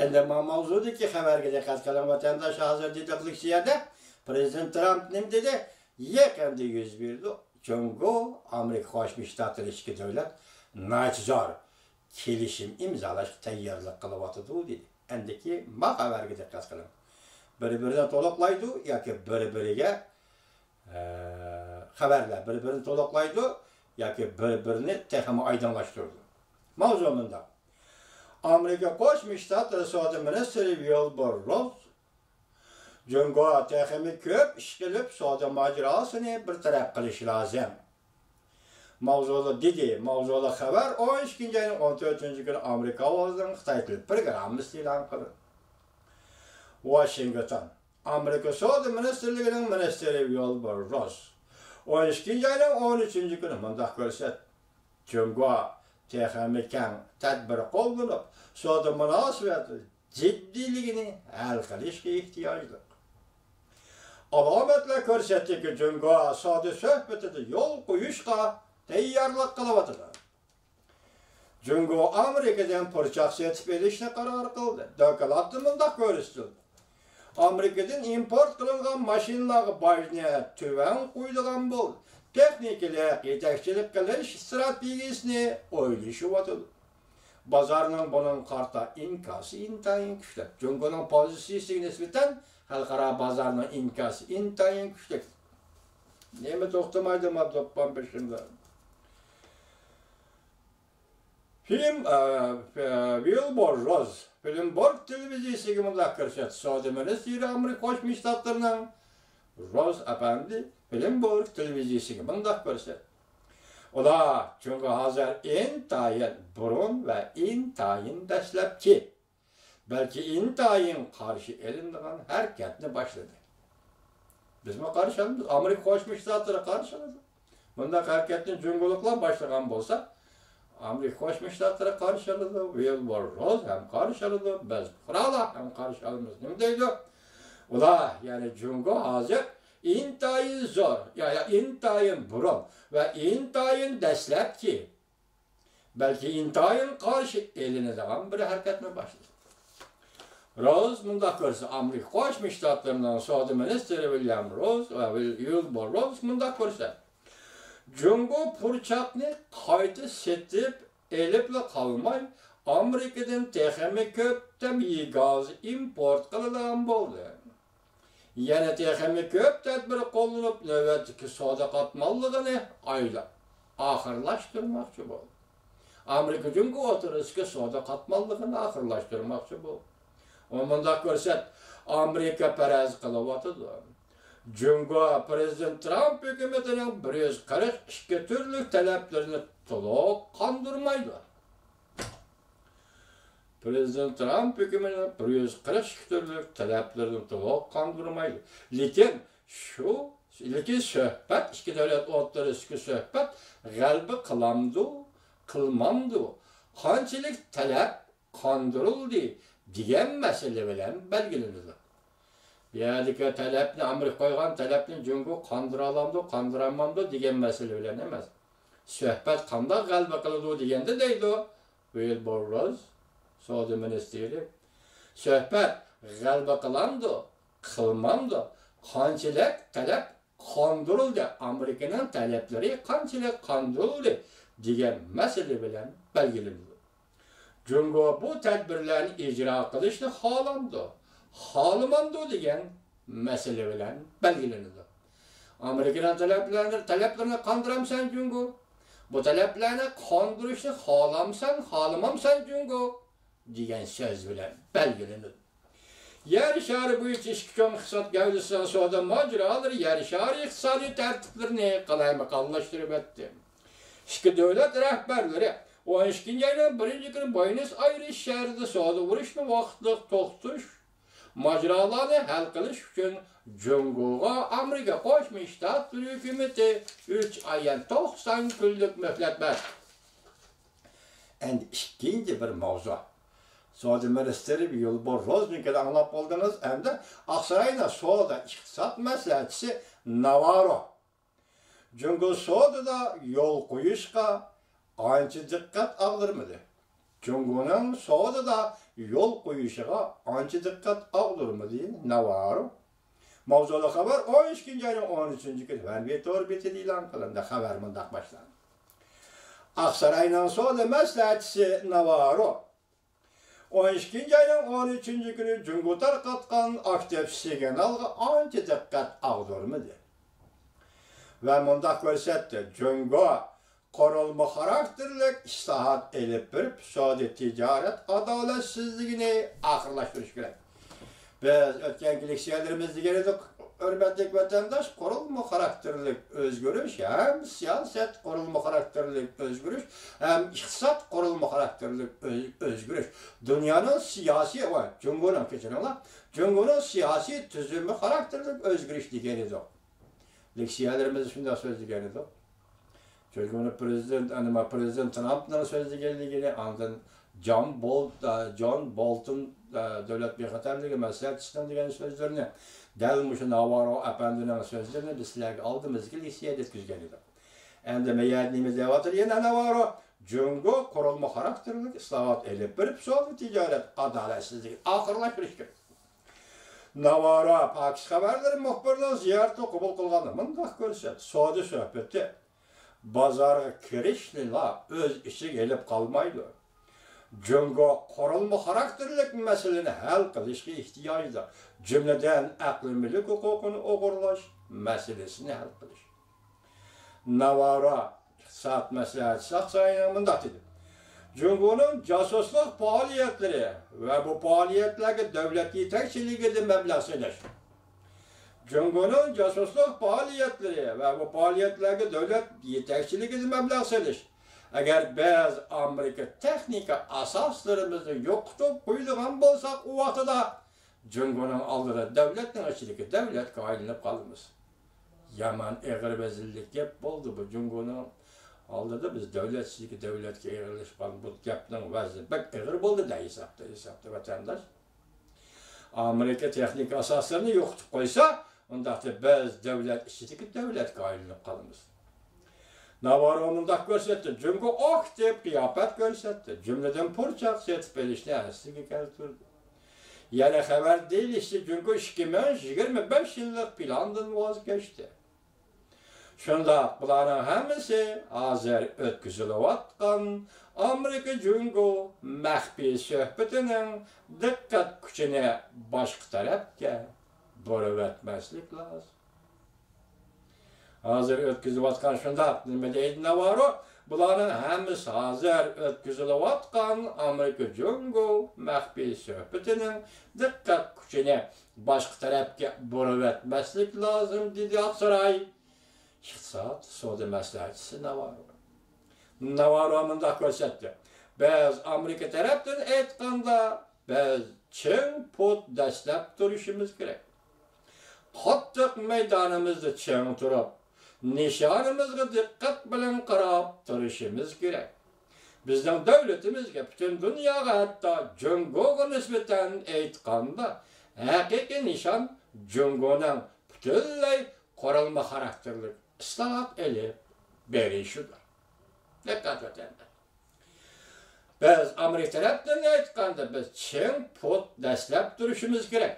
Endi mavzudagi xabarga diqqat qiling vatandosh, hozir dediqlikchiyada Prezident Trump nim dedi? Yaqinda yuz berdi. Jungo Amerika Qo'shma Shtatlari ikki davlat nachzor kelishim imzolash tayyorlik qilyapti dedi. Endiki ma xabarga diqqat qiling. Bir-biridan to'liqlaydi yoki bir-biriga xabarlar bir-birini to'liqlaydi yoki bir-birini texmi oydinlashtirdi. Mavzu bunda. Amerika Qo'shma Shtatlari Savdo ministri Wilbur Ross Jungo texmi ko'p ish qilib savdo mojarosini bir taraf qilish lozim. Mavzuda dedi, mavzuda xabar 12-oyning 14-kuni Amerika ovozining Xitoy tili programmasi e'lon qildi. Washington Amerika Savdo ministrligining ministri Wilbur Ross 12-oyning 13-kuni mundaq ko'rsatdi. Jungo texmi keng tadbir qo'llanib, savdo munosabati jiddiyligini hal qilishga ehtiyojli. Alomatlar ko'rsatdiki, Jungo savdo suhbatida yo'l qo'yishga tayyorlik qilyapti. Jungo Amerikadan purchaq setib olishni qaror qildi. Dokladda mundaq ko'rsatildi. Amerikadan import qilingan mashinalarga bojni tuvan qo'yilgan bo'ldi. Texnikalik yetakchilik qilish strategiyasini o'ylashyapti. Bozorning buning qarta inkosi intayin kuchli. Jungoning pozitsiyasiga nisbatan xalqaro bozorning inkosi intayin kuchli. Nima to'xtamaydi madoppan peşinde. Wilbur Ross Bloomberg televiziyasiga mundaq ko'rsatdi. Savdo ministri Amerika Qo'shma Shtatlarining Ross apandi Bloomberg televiziyasiga mundaq ko'rsatdi. Ular chunki hozir intayin burun va intayin dastlabki, balki intayin qarshi elinadigan harakatni boshladi. Bizmi qarshimiz? Amerika Qo'shma Shtatlari qarshiladi. Bunda harakatni jungoliklar boshlagan bo'lsa, Amerika Qo'shma Shtatlari qarshiladi, Wilbur Ross ham qarshiladi, biz qurollar ham qarshilamiz. Nima deydi? Ular, ya'ni jungo hozir intayin zo'r, ya'ni intayin burun va intayin dastlabki, balki intayin qarshi elinadigan bir harakatni boshladi. Ross mundaq ko'rsa, Amerika Qo'shma Shtatlarining savdo ministri William Ross va Wilbur Ross mundaq ko'rsa, Jungo purchaqni qayta setib elibla qolmay, Amerikadan texmi ko'p tabiiy gaz import qiladigan bo'ldi. Yana texmi ko'p tadbir qo'llanib, navbatdagi savdo qatnalligini oxirlashtirmoqchi bo'ldi. Amerika Jungo o'tirishga savdo qatnalligini oxirlashtirmoqchi bo'ldi. Mundaq ko'rsat, Amerika paraz qilyapti. Jungo Prezident Trump hukumatining 142 turli talablarini to'liq qondirmaydi. Prezident Trump hukumatining 142 turli talablarini to'liq qondirmaydi. Lekin suhbat, ikki davlat o'rtasidagi suhbat g'alaba qilamdi, qilmamdi. Qanchalik talab qondirildi degan masala bilan belgilanadi. Ya'ni talabni Amerika qo'ygan talabni Jungo qondira olamdi, qondiramamdi degan masala bilan emas. Suhbat qanday g'alaba qiladi deganda deydi Wilbur Ross, savdo ministri. Suhbat g'alaba qilamdi, qilmamdi. Qanchalik talab qondirildi, Amerikaning talablari qanchalik qondirildi degan masala bilan belgilanadi. Jungo bu tadbirlarni ijro qilishni xohlamamdi degan masala bilan belgilanadi. Amerikaning talablarini qondiramsan Jungo. Bu talablarni qondirishni xohlamamsan Jungo degan so'z bilan belgilanadi. Yer shari bo'yicha ishchi iqtisod gavdasining savdo mojarolari yer shari iqtisodiy tartiblarini qalaymaqqonlashtirib o'tdi. Ikki davlat rahbarlari 12-oyning 1-kuni Buenos Aires shahrida savdo urushni vaqtida to'xtatish mojarolarini hal qilish uchun Jungoga Amerika Qo'shma Shtatlari hukumati 3 oydan 90 kunlik muhlat berdi. Endi ikkinchi bir mavzu. Savdo ministri Wilbur Ross'nikidan anglab oldingiz, endi Aqsaroyning savdo iqtisod maslahatchisi Navarro Jungo savdoda yo'l qo'yishga ancha diqqat ag'dirmadi. Jungoning savdoda yol qo'yishiga ancha diqqat og'dirmidi Navarro. Mavzuli xabar 12-ayning 13-kuni Vanvetor betida e'lon qilindi. Xabar mundaq boshlandi. Aqsarayning sodi maslahatchisi Navarro 12-ayning 13-kuni Jungo tarqatgan aktiv signalga ancha diqqat og'dirmidi. Va mundaq ko'rsatdi. Jungo Qorulma xarakterlik islohot elib berib, iqtisodiy tijorat adolatsizligini oxirlashtirish kerak. Biz o'tgan leksiyalarimizni degandik, hurmatli vatandosh, qorulma xarakterlik o'zgarish, ham siyosat qorulma xarakterlik o'zgarish, ham iqtisod qorulma xarakterlik o'zgarish. Dunyoning siyosiy va Jungoning siyosiy tuzumi xarakterlik o'zgarish degan edik. Leksiyalarimizni shunday so'zlagan edik. Çünkü Prezident Trump'ın sözlüğünü andın John Bolton devlet bexatarlığı maslahatçısından degan sözlerini dalmışı Navarro efendinin sözlerini bizlerge aldığımız gibi isiyat etkizgen edik. Endi meyadnimiz devatır yine Navarro Jungo korulma karakterlik islahat elip berip sol ticaret adaletsizlik ahırlaştırış gerek. Navarro Pakistan haberleri muhbirliği ziyareti kabul kılganı mındak görset. Sodi sohbeti bazarga kirishla öz işi gelip kalmaydı. Jungo korulma karakterlik meseleni hal qilishga ihtiyojda. Cümleden aqlimilik hukukunu o'g'irlash meselesini hal qilish. Navarro iqtisod maslahatchisi Aqsarayning mundaq dedi. Jungoning jasusluk faoliyatları ve bu faaliyatlarga davlat yetakchiligida mablag' sarflash. Jungoning jasusluk faaliyatları ve bu faaliyatlarga davlat yetakchiligida mablag' sarflash. Agar biz Amerika texnika asoslarimizni yo'qotib qo'yadigan bo'lsak, u vaqtida Jungoning oldida davlatning ichidagi davlatga aylanib qolamiz. Yaman eg'ir bazillik gap bo'ldi bu Jungoning oldida biz davlatga eg'irlashib qoldik. Bu gapning vazni bak eg'ir bo'ldi da hisobda vatandosh. Amerika texnika asoslarini yo'qotib qo'ysa, unda biz davlat ichidagi davlatga aylanib qolamiz. Navarro mundaq ko'rsatdi. Jungo aktiv qiyofat ko'rsatdi. Jumladan purchoq setib berishni asliga keltirdi. Yana xabar deyilishicha Jungo 2025 yillik plandan voz kechdi. Shunda bularning hammasi hozir o'tkazilayotgan Amerika Jungo maxfiy suhbatining diqqat kuchini boshqa tarafga borib o'tmaslik lozim. Hazır ötküzüvatkan şunda nima deydi Navarro? Bularning hammasi hazır ötküzüvatkan Amerika Jungo maxfiy suhbatining diqqat kuchini boshqa tarafga borib o'tmaslik lozim dedi Aqsaray iqtisod savdo maslahatchisi Navarro. Navarro mundaq ko'rsatdi. Biz Amerika tarafdan aytganda biz ching pot dastlab turishimiz kerak. Qattiq maydonimizda ching turib nishonimizga diqqat bilan qarab turishimiz kerak. Bizning davlatimizga, butun dunyoga, hatto Jungoga nisbatan aytganda, haqiqiy nishon Jungoning butunlay qoralma xarakterlik islohot elib berishidir. Diqqat etinglar. Biz Amerika tarafdan aytganda biz ching pot dastlab turishimiz kerak.